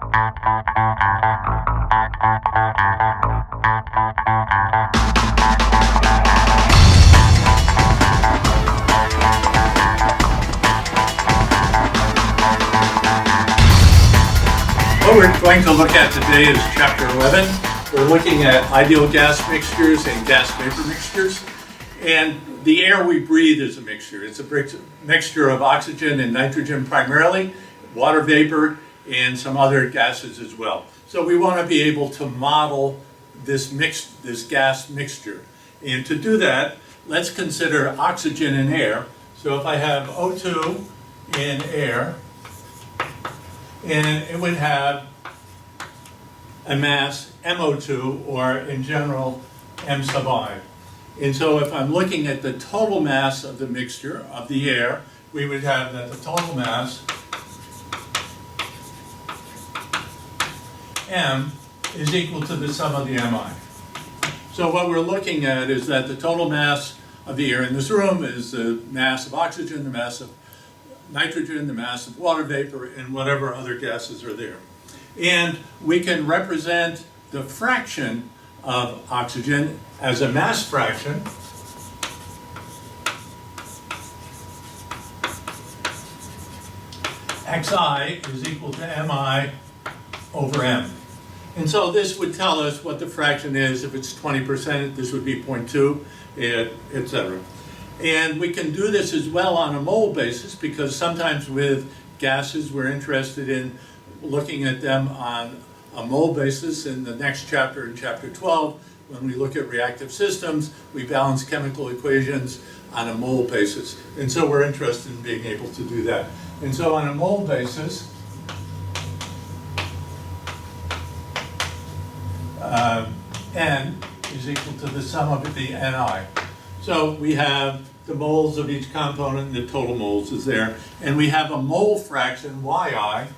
What we're going to look at today is Chapter 11. We're looking at ideal gas mixtures and gas vapor mixtures. And the air we breathe is a mixture. It's a mixture of oxygen and nitrogen primarily, water vapor, and some other gases as well. So we want to be able to model this gas mixture. And to do that, let's consider oxygen and air. So if I have O2 in air, and it would have a mass MO2, or in general, M sub I. And so if I'm looking at the total mass of the mixture of the air, we would have that the total mass, M, is equal to the sum of the MI. So what we're looking at is that the total mass of the air in this room is the mass of oxygen, the mass of nitrogen, the mass of water vapor, and whatever other gases are there. And we can represent the fraction of oxygen as a mass fraction. Xi is equal to Mi over M. And so this would tell us what the fraction is. If it's 20%, this would be 0.2, etc. And we can do this as well on a mole basis, because sometimes with gases we're interested in looking at them on a mole basis. In the next chapter, in chapter 12, when we look at reactive systems, we balance chemical equations on a mole basis. And so we're interested in being able to do that. And so on a mole basis, N is equal to the sum of the Ni. So we have the moles of each component, and the total moles is there. And we have a mole fraction, Yi,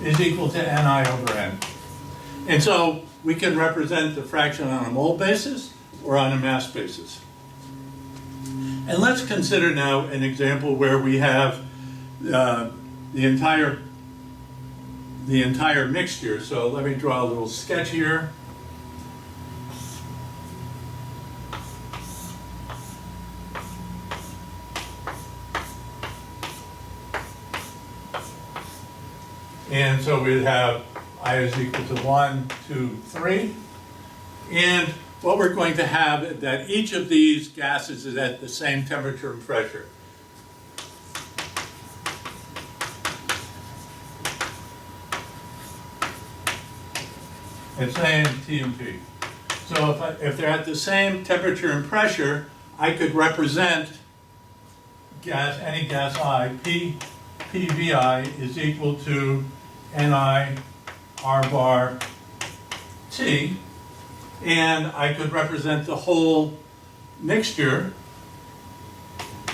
is equal to Ni over N. And so we can represent the fraction on a mole basis or on a mass basis. And let's consider now an example where we have the entire mixture. So let me draw a little sketch here. And so we'd have I is equal to 1, 2, 3. And what we're going to have is that each of these gases is at the same temperature and pressure. It's saying T and P. So if they're at the same temperature and pressure, I could represent any gas I, PVI is equal to Ni R bar T, and I could represent the whole mixture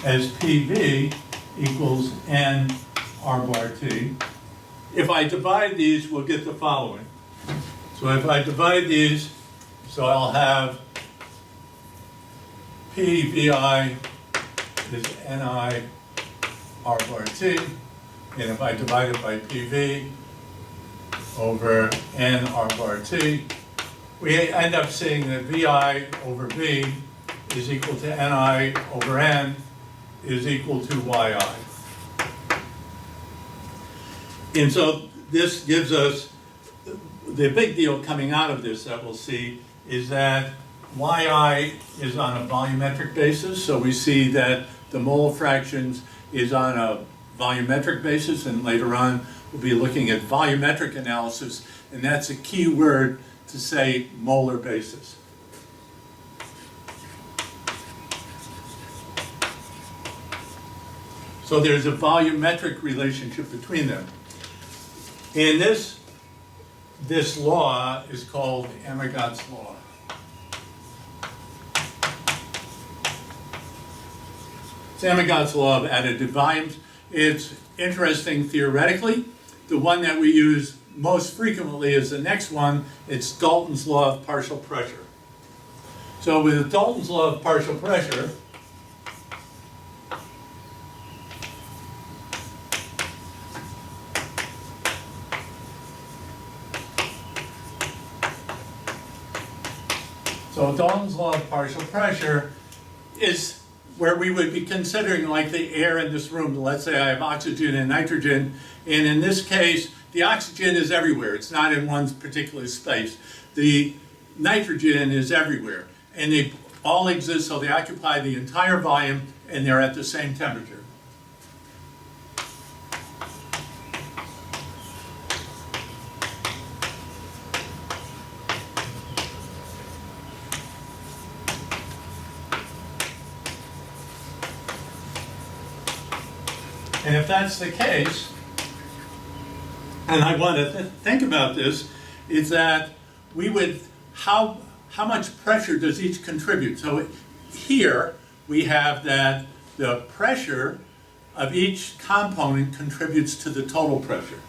as PV equals N R bar T. If I divide these, we'll get the following. So if I divide these, so I'll have PVI is Ni R bar T, and if I divide it by PV over N R bar T, we end up seeing that VI over V is equal to Ni over N is equal to Yi. And so this gives us, the big deal coming out of this that we'll see is that Yi is on a volumetric basis. So we see that the mole fractions is on a volumetric basis, and later on we'll be looking at volumetric analysis, and that's a key word to say molar basis. So there's a volumetric relationship between them. And this law is called Burghardt's law. It's Burghardt's law of additive volumes. It's interesting theoretically. The one that we use most frequently is the next one. It's Dalton's law of partial pressure. So with the Dalton's law of partial pressure, So Dalton's law of partial pressure is where we would be considering like the air in this room. Let's say I have oxygen and nitrogen, and in this case, the oxygen is everywhere. It's not in one particular space. The nitrogen is everywhere, and they all exist, so they occupy the entire volume, and they're at the same temperature. And if that's the case, and I want to think about this, is that we would, how much pressure does each contribute? So here we have that the pressure of each component contributes to the total pressure.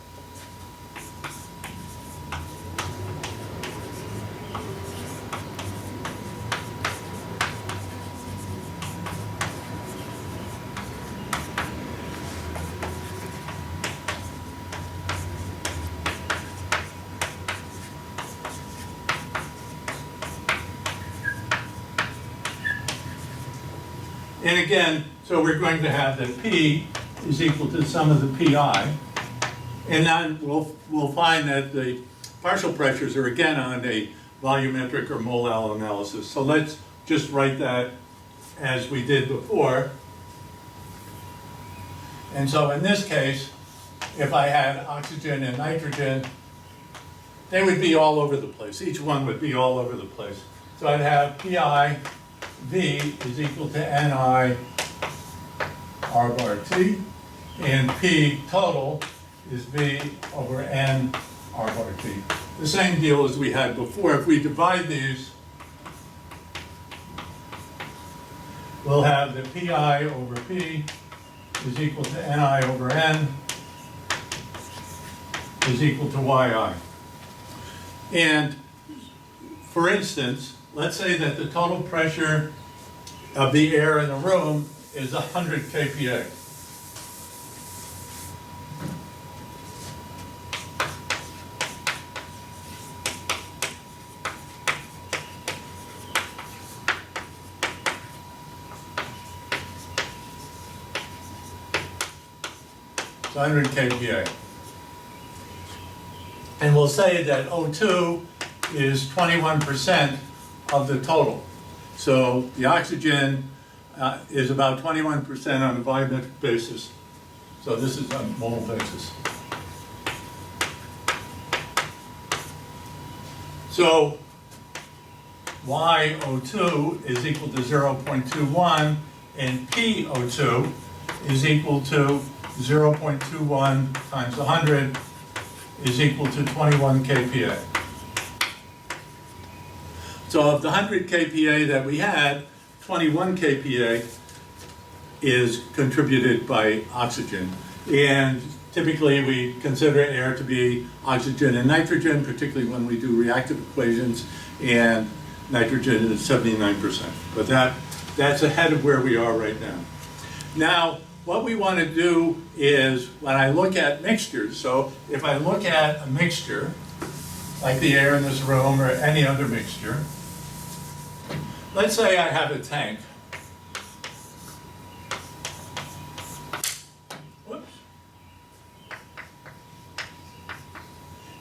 And again, so we're going to have that P is equal to the sum of the PI. And then we'll find that the partial pressures are again on a volumetric or mole analysis. So let's just write that as we did before. And so in this case, if I had oxygen and nitrogen, they would be all over the place. Each one would be all over the place. So I'd have PI V is equal to Ni R bar T, and P total is V over N R bar T. The same deal as we had before. If we divide these, we'll have the PI over P is equal to Ni over N is equal to Yi. And for instance, let's say that the total pressure of the air in the room is 100 kPa. It's 100 kPa. And we'll say that O2 is 21% of the total. So the oxygen is about 21% on a volumetric basis. So this is on a mole basis. So YO2 is equal to 0.21 and PO2 is equal to 0.21 times 100 is equal to 21 kPa. So of the 100 kPa that we had, 21 kPa is contributed by oxygen. And typically we consider air to be oxygen and nitrogen, particularly when we do reactive equations, and nitrogen is 79%. But that's ahead of where we are right now. Now, what we want to do is, when I look at mixtures, so if I look at a mixture, like the air in this room or any other mixture, let's say I have a tank. Whoops.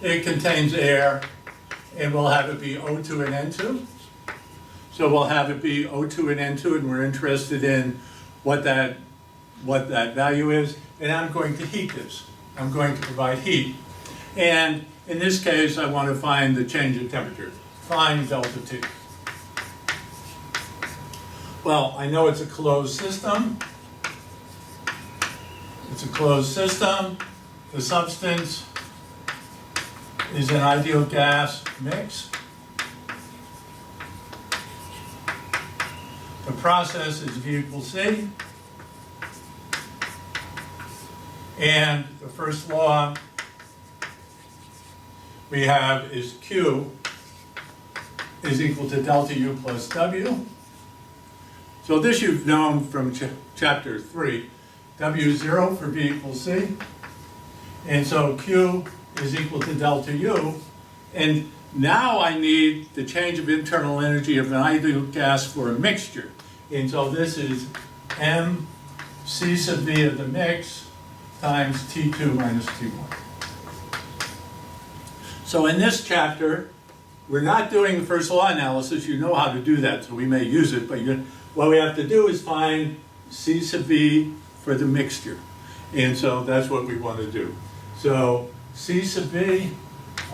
It contains air, and we'll have it be O2 and N2. So we'll have it be O2 and N2, and we're interested in what that value is, and I'm going to heat this. I'm going to provide heat. And in this case, I want to find the change in temperature. Find delta T. Well, I know it's a closed system. It's a closed system. The substance is an ideal gas mix. The process is V equals C. And the first law we have is Q is equal to delta U plus W. So this you've known from chapter 3. W0 for V equals C. And so Q is equal to delta U. And Now I need the change of internal energy of an ideal gas for a mixture. And so this is mc sub v of the mix times T2 minus T1. So in this chapter, we're not doing the first law analysis. You know how to do that, so we may use it. But what we have to do is find C sub v for the mixture. And so that's what we want to do. So C sub v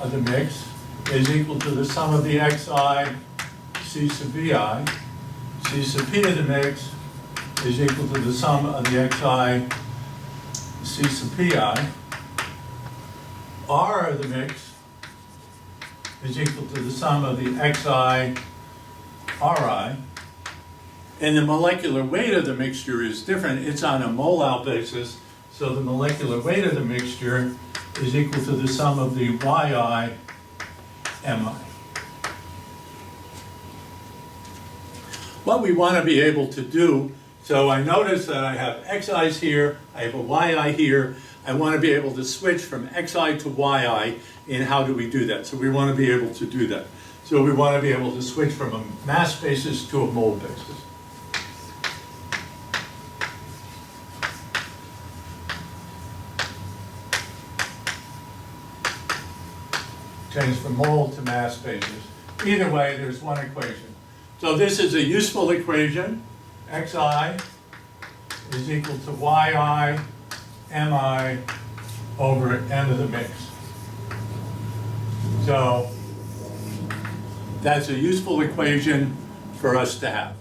of the mix is equal to the sum of the xi C sub vi. C sub p of the mix is equal to the sum of the xi C sub pi. R of the mix is equal to the sum of the xi Ri. And the molecular weight of the mixture is different. It's on a mole basis. So the molecular weight of the mixture is equal to the sum of the yi mi. What we want to be able to do, so I notice that I have xi's here, I have a yi here. I want to be able to switch from xi to yi, and how do we do that? So we want to be able to do that. So we want to be able to switch from a mass basis to a mole basis. Change from mole to mass basis. Either way, there's one equation. So this is a useful equation. Xi is equal to yi mi over n of the mix. So that's a useful equation for us to have.